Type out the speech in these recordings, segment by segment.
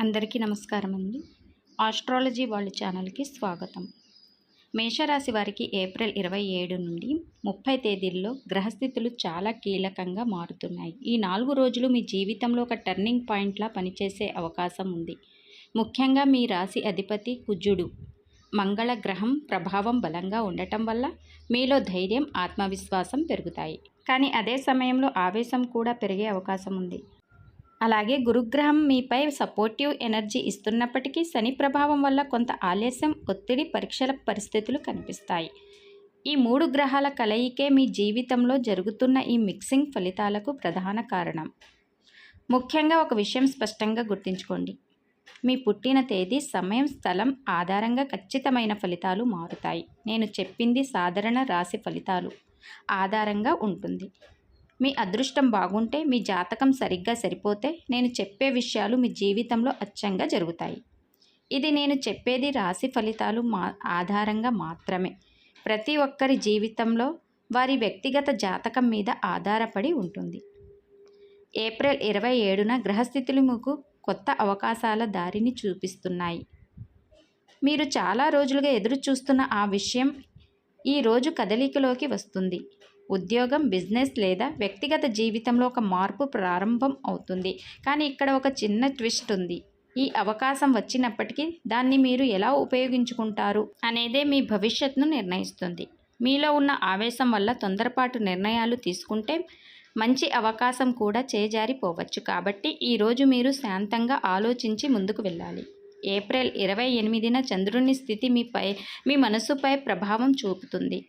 అందరికీ నమస్కారం అండి. ఆస్ట్రాలజీ వాళ్ళ ఛానల్కి స్వాగతం. మేషరాశి వారికి ఏప్రిల్ 27 నుండి 30 తేదీల్లో గ్రహస్థితులు చాలా కీలకంగా మారుతున్నాయి. ఈ 4 రోజులు మీ జీవితంలో ఒక టర్నింగ్ పాయింట్లా పనిచేసే అవకాశం ఉంది. ముఖ్యంగా మీ రాశి అధిపతి కుజుడు మంగళ గ్రహం ప్రభావం బలంగా ఉండటం వల్ల మీలో ధైర్యం, ఆత్మవిశ్వాసం పెరుగుతాయి. కానీ అదే సమయంలో ఆవేశం కూడా పెరిగే అవకాశం ఉంది. అలాగే గురుగ్రహం మీపై సపోర్టివ్ ఎనర్జీ ఇస్తున్నప్పటికీ శని ప్రభావం వల్ల కొంత ఆలస్యం, ఒత్తిడి, పరీక్షల పరిస్థితులు కనిపిస్తాయి. ఈ 3 గ్రహాల కలయికే మీ జీవితంలో జరుగుతున్న ఈ మిక్సింగ్ ఫలితాలకు ప్రధాన కారణం. ముఖ్యంగా ఒక విషయం స్పష్టంగా గుర్తుంచుకోండి. మీ పుట్టిన తేదీ, సమయం, స్థలం ఆధారంగా ఖచ్చితమైన ఫలితాలు మారుతాయి. నేను చెప్పింది సాధారణ రాశి ఫలితాలు ఆధారంగా ఉంటుంది. మీ అదృష్టం బాగుంటే, మీ జాతకం సరిగ్గా సరిపోతే నేను చెప్పే విషయాలు మీ జీవితంలో అచ్చంగా జరుగుతాయి. ఇది నేను చెప్పేది రాశి ఫలితాలు ఆధారంగా మాత్రమే. ప్రతి ఒక్కరి జీవితంలో వారి వ్యక్తిగత జాతకం మీద ఆధారపడి ఉంటుంది. ఏప్రిల్ 27న గ్రహస్థితులు మీకు కొత్త అవకాశాల దారిని చూపిస్తున్నాయి. మీరు చాలా రోజులుగా ఎదురు చూస్తున్న ఆ విషయం ఈరోజు కదలికలోకి వస్తుంది. ఉద్యోగం, బిజినెస్ లేదా వ్యక్తిగత జీవితంలో ఒక మార్పు ప్రారంభం అవుతుంది. కానీ ఇక్కడ ఒక చిన్న ట్విస్ట్ ఉంది. ఈ అవకాశం వచ్చినప్పటికీ దాన్ని మీరు ఎలా ఉపయోగించుకుంటారు అనేదే మీ భవిష్యత్తును నిర్ణయిస్తుంది. మీలో ఉన్న ఆవేశం వల్ల తొందరపాటు నిర్ణయాలు తీసుకుంటే మంచి అవకాశం కూడా చేజారిపోవచ్చు. కాబట్టి ఈరోజు మీరు శాంతంగా ఆలోచించి ముందుకు వెళ్ళాలి. ఏప్రిల్ 28న చంద్రుని స్థితి మీ మనసుపై ప్రభావం చూపుతుంది.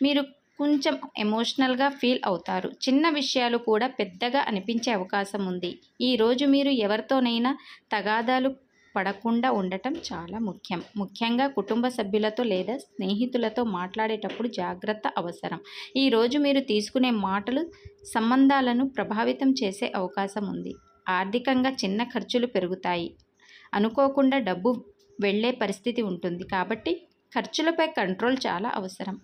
మీరు కొంచెం ఎమోషనల్గా ఫీల్ అవుతారు. చిన్న విషయాలు కూడా పెద్దగా అనిపించే అవకాశం ఉంది. ఈరోజు మీరు ఎవరితోనైనా తగాదాలు పడకుండా ఉండటం చాలా ముఖ్యం. ముఖ్యంగా కుటుంబ సభ్యులతో లేదా స్నేహితులతో మాట్లాడేటప్పుడు జాగ్రత్త అవసరం. ఈరోజు మీరు తీసుకునే మాటలు సంబంధాలను ప్రభావితం చేసే అవకాశం ఉంది. ఆర్థికంగా చిన్న ఖర్చులు పెరుగుతాయి. అనుకోకుండా డబ్బు వెళ్ళే పరిస్థితి ఉంటుంది. కాబట్టి ఖర్చులపై కంట్రోల్ చాలా అవసరం.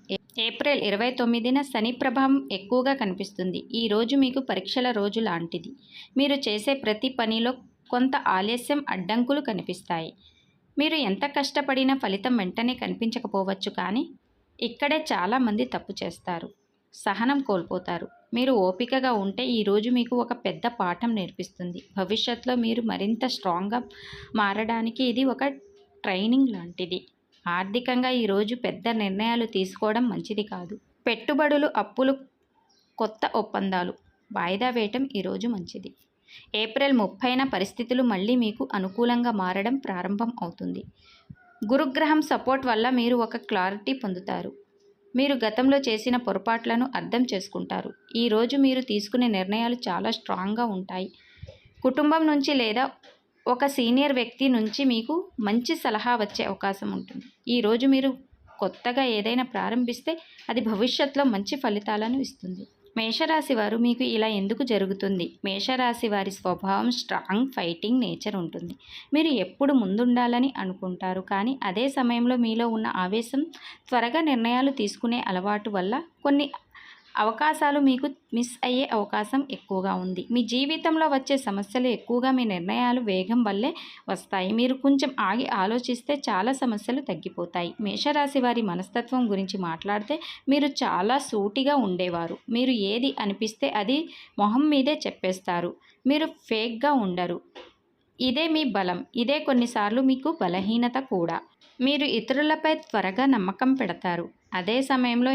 ఏప్రిల్ 29న శని ప్రభావం ఎక్కువగా కనిపిస్తుంది. ఈ రోజు మీకు పరీక్షల రోజు లాంటిది. మీరు చేసే ప్రతి పనిలో కొంత ఆలస్యం, అడ్డంకులు కనిపిస్తాయి. మీరు ఎంత కష్టపడినా ఫలితం వెంటనే కనిపించకపోవచ్చు. కానీ ఇక్కడే చాలామంది తప్పు చేస్తారు. సహనం కోల్పోతారు. మీరు ఓపికగా ఉంటే ఈరోజు మీకు ఒక పెద్ద పాఠం నేర్పిస్తుంది. భవిష్యత్తులో మీరు మరింత స్ట్రాంగ్గా మారడానికి ఇది ఒక ట్రైనింగ్ లాంటిది. ఆర్థికంగా ఈరోజు పెద్ద నిర్ణయాలు తీసుకోవడం మంచిది కాదు. పెట్టుబడులు, అప్పులు, కొత్త ఒప్పందాలు వాయిదా వేయటం ఈరోజు మంచిది. ఏప్రిల్ 30న పరిస్థితులు మళ్ళీ మీకు అనుకూలంగా మారడం ప్రారంభం అవుతుంది. గురుగ్రహం సపోర్ట్ వల్ల మీరు ఒక క్లారిటీ పొందుతారు. మీరు గతంలో చేసిన పొరపాట్లను అర్థం చేసుకుంటారు. ఈరోజు మీరు తీసుకునే నిర్ణయాలు చాలా స్ట్రాంగ్గా ఉంటాయి. కుటుంబం నుంచి లేదా ఒక సీనియర్ వ్యక్తి నుంచి మీకు మంచి సలహా వచ్చే అవకాశం ఉంటుంది. ఈరోజు మీరు కొత్తగా ఏదైనా ప్రారంభిస్తే అది భవిష్యత్తులో మంచి ఫలితాలను ఇస్తుంది. మేషరాశి వారు మీకు ఇలా ఎందుకు జరుగుతుంది? మేషరాశి వారి స్వభావం స్ట్రాంగ్, ఫైటింగ్ నేచర్ ఉంటుంది. మీరు ఎప్పుడు ముందుండాలని అనుకుంటారు. కానీ అదే సమయంలో మీలో ఉన్న ఆవేశం, త్వరగా నిర్ణయాలు తీసుకునే అలవాటు వల్ల కొన్ని అవకాశాలు మీకు మిస్ అయ్యే అవకాశం ఎక్కువగా ఉంది. మీ జీవితంలో వచ్చే సమస్యలు ఎక్కువగా మీ నిర్ణయాలు వేగం వల్లే వస్తాయి. మీరు కొంచెం ఆగి ఆలోచిస్తే చాలా సమస్యలు తగ్గిపోతాయి. మేషరాశి వారి మనస్తత్వం గురించి మాట్లాడితే మీరు చాలా సూటిగా ఉండేవారు. మీరు ఏది అనిపిస్తే అది మొహం మీదే చెప్పేస్తారు. మీరు ఫేక్గా ఉండరు. ఇదే మీ బలం. ఇదే కొన్నిసార్లు మీకు బలహీనత కూడా. మీరు ఇతరులపై త్వరగా నమ్మకం పెడతారు. అదే సమయంలో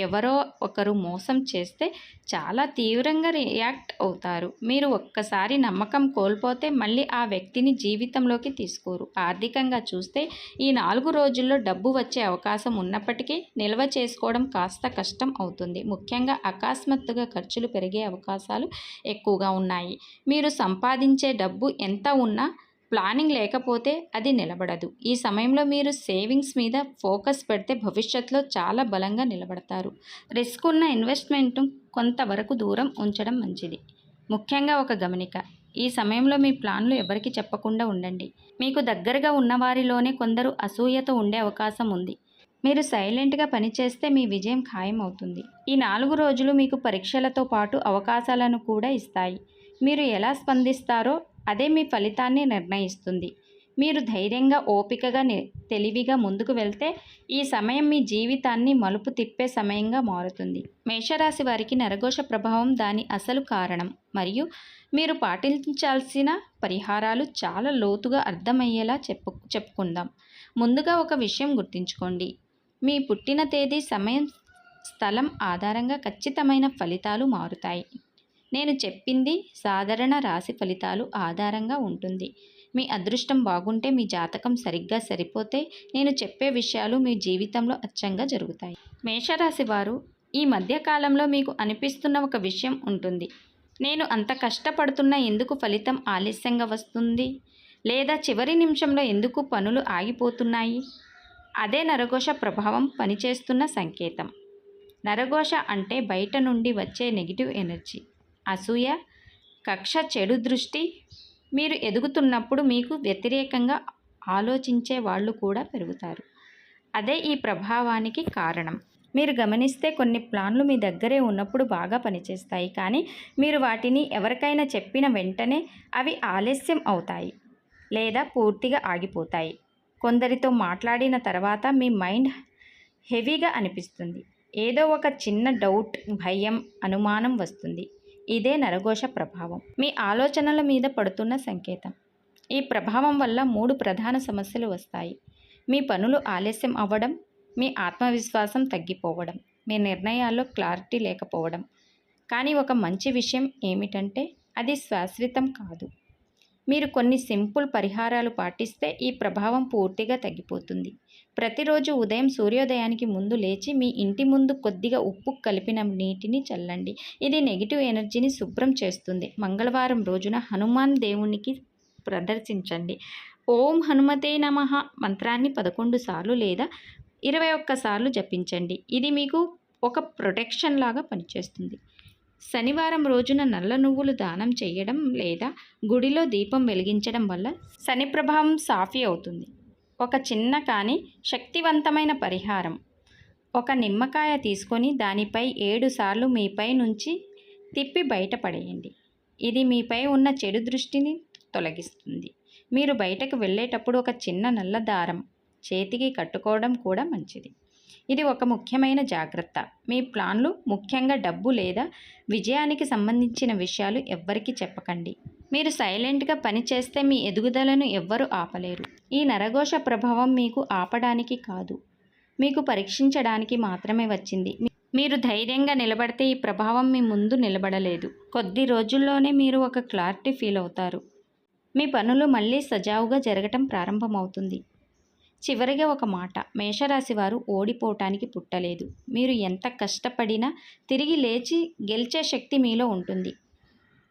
ఎవరో ఒకరు మోసం చేస్తే చాలా తీవ్రంగా రియాక్ట్ అవుతారు. మీరు ఒక్కసారి నమ్మకం కోల్పోతే మళ్ళీ ఆ వ్యక్తిని జీవితంలోకి తీసుకోరు. ఆర్థికంగా చూస్తే ఈ 4 రోజుల్లో డబ్బు వచ్చే అవకాశం ఉన్నప్పటికీ నిల్వ చేసుకోవడం కాస్త కష్టం అవుతుంది. ముఖ్యంగా అకస్మాత్తుగా ఖర్చులు పెరిగే అవకాశాలు ఎక్కువగా ఉన్నాయి. మీరు సంపాదించే డబ్బు ఎంత ఉన్నా ప్లానింగ్ లేకపోతే అది నిలబడదు. ఈ సమయంలో మీరు సేవింగ్స్ మీద ఫోకస్ పెడితే భవిష్యత్తులో చాలా బలంగా నిలబడతారు. రిస్క్ ఉన్న ఇన్వెస్ట్మెంట్ను కొంతవరకు దూరం ఉంచడం మంచిది. ముఖ్యంగా ఒక గమనిక, ఈ సమయంలో మీ ప్లాన్లు ఎవరికి చెప్పకుండా ఉండండి. మీకు దగ్గరగా ఉన్నవారిలోనే కొందరు అసూయతో ఉండే అవకాశం ఉంది. మీరు సైలెంట్గా పనిచేస్తే మీ విజయం ఖాయం అవుతుంది. ఈ 4 రోజులు మీకు పరీక్షలతో పాటు అవకాశాలను కూడా ఇస్తాయి. మీరు ఎలా స్పందిస్తారో అదే మీ ఫలితాన్ని నిర్ణయిస్తుంది. మీరు ధైర్యంగా, ఓపికగా, తెలివిగా ముందుకు వెళ్తే ఈ సమయం మీ జీవితాన్ని మలుపు తిప్పే సమయంగా మారుతుంది. మేషరాశి వారికి నరఘోష ప్రభావం దాని అసలు కారణం మరియు మీరు పాటించాల్సిన పరిహారాలు చాలా లోతుగా అర్థమయ్యేలా చెప్పుకుందాం. ముందుగా ఒక విషయం గుర్తుంచుకోండి. మీ పుట్టిన తేదీ, సమయం, స్థలం ఆధారంగా ఖచ్చితమైన ఫలితాలు మారుతాయి. నేను చెప్పింది సాధారణ రాశి ఫలితాలు ఆధారంగా ఉంటుంది. మీ అదృష్టం బాగుంటే, మీ జాతకం సరిగ్గా సరిపోతే నేను చెప్పే విషయాలు మీ జీవితంలో అచ్చంగా జరుగుతాయి. మేషరాశి వారు ఈ మధ్యకాలంలో మీకు అనిపిస్తున్న ఒక విషయం ఉంటుంది. నేను అంత కష్టపడుతున్నా ఎందుకు ఫలితం ఆలస్యంగా వస్తుంది? లేదా చివరి నిమిషంలో ఎందుకు పనులు ఆగిపోతున్నాయి? అదే నరఘోష ప్రభావం పనిచేస్తున్న సంకేతం. నరఘోష అంటే బయట నుండి వచ్చే నెగిటివ్ ఎనర్జీ, అసూయ, కక్ష, చెడు దృష్టి. మీరు ఎదుగుతున్నప్పుడు మీకు వ్యతిరేకంగా ఆలోచించే వాళ్ళు కూడా పెరుగుతారు. అదే ఈ ప్రభావానికి కారణం. మీరు గమనిస్తే కొన్ని ప్లాన్లు మీ దగ్గరే ఉన్నప్పుడు బాగా పనిచేస్తాయి, కానీ మీరు వాటిని ఎవరికైనా చెప్పిన వెంటనే అవి ఆలస్యం అవుతాయి లేదా పూర్తిగా ఆగిపోతాయి. కొందరితో మాట్లాడిన తర్వాత మీ మైండ్ హెవీగా అనిపిస్తుంది. ఏదో ఒక చిన్న డౌట్, భయం, అనుమానం వస్తుంది. ఇదే నరఘోష ప్రభావం మీ ఆలోచనల మీద పడుతున్న సంకేతం. ఈ ప్రభావం వల్ల 3 ప్రధాన సమస్యలు వస్తాయి. మీ పనులు ఆలస్యం అవ్వడం, మీ ఆత్మవిశ్వాసం తగ్గిపోవడం, మీ నిర్ణయాల్లో క్లారిటీ లేకపోవడం. కానీ ఒక మంచి విషయం ఏమిటంటే అది శాశ్వతం కాదు. మీరు కొన్ని సింపుల్ పరిహారాలు పాటిస్తే ఈ ప్రభావం పూర్తిగా తగ్గిపోతుంది. ప్రతిరోజు ఉదయం సూర్యోదయానికి ముందు లేచి మీ ఇంటి ముందు కొద్దిగా ఉప్పు కలిపిన నీటిని చల్లండి. ఇది నెగిటివ్ ఎనర్జీని శుభ్రం చేస్తుంది. మంగళవారం రోజున హనుమాన్ దేవునికి ప్రదర్శించండి. ఓం హనుమతే నమః మంత్రాన్ని 11 సార్లు లేదా 21 సార్లు జపించండి. ఇది మీకు ఒక ప్రొటెక్షన్ లాగా పనిచేస్తుంది. శనివారం రోజున నల్ల నువ్వులు దానం చేయడం లేదా గుడిలో దీపం వెలిగించడం వల్ల శని ప్రభావం సాఫీ అవుతుంది. ఒక చిన్న కానీ శక్తివంతమైన పరిహారం. ఒక నిమ్మకాయ తీసుకొని దానిపై 7 సార్లు మీపై నుంచి తిప్పి బయటపడేయండి. ఇది మీపై ఉన్న చెడు దృష్టిని తొలగిస్తుంది. మీరు బయటకు వెళ్ళేటప్పుడు ఒక చిన్న నల్ల దారం చేతికి కట్టుకోవడం కూడా మంచిది. ఇది ఒక ముఖ్యమైన జాగ్రత్త. మీ ప్లాన్లు, ముఖ్యంగా డబ్బు లేదా విజయానికి సంబంధించిన విషయాలు ఎవ్వరికీ చెప్పకండి. మీరు సైలెంట్గా పనిచేస్తే మీ ఎదుగుదలను ఎవ్వరూ ఆపలేరు. ఈ నరఘోష ప్రభావం మీకు ఆపడానికి కాదు, మీకు పరీక్షించడానికి మాత్రమే వచ్చింది. మీరు ధైర్యంగా నిలబడితే ఈ ప్రభావం మీ ముందు నిలబడలేదు. కొద్ది రోజుల్లోనే మీరు ఒక క్లారిటీ ఫీల్ అవుతారు. మీ పనులు మళ్ళీ సజావుగా జరగటం ప్రారంభమవుతుంది. చివరిగా ఒక మాట, మేషరాశి వారు ఓడిపోవటానికి పుట్టలేదు. మీరు ఎంత కష్టపడినా తిరిగి లేచి గెలిచే శక్తి మీలో ఉంటుంది.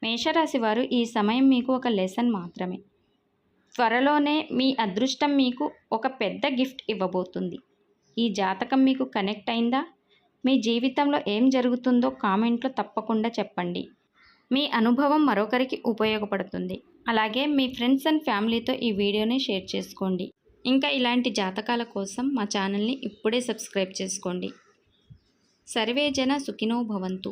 మేషరాశి వారు ఈ సమయం మీకు ఒక లెసన్ మాత్రమే. త్వరలోనే మీ అదృష్టం మీకు ఒక పెద్ద గిఫ్ట్ ఇవ్వబోతుంది. ఈ జాతకం మీకు కనెక్ట్ అయిందా? మీ జీవితంలో ఏం జరుగుతుందో కామెంట్లో తప్పకుండా చెప్పండి. మీ అనుభవం మరొకరికి ఉపయోగపడుతుంది. అలాగే మీ ఫ్రెండ్స్ అండ్ ఫ్యామిలీతో ఈ వీడియోని షేర్ చేసుకోండి. ఇంకా ఇలాంటి జాతకాల కోసం మా ఛానల్ని ఇప్పుడే సబ్స్క్రైబ్ చేసుకోండి. సర్వే జన సుఖినో భవంతు.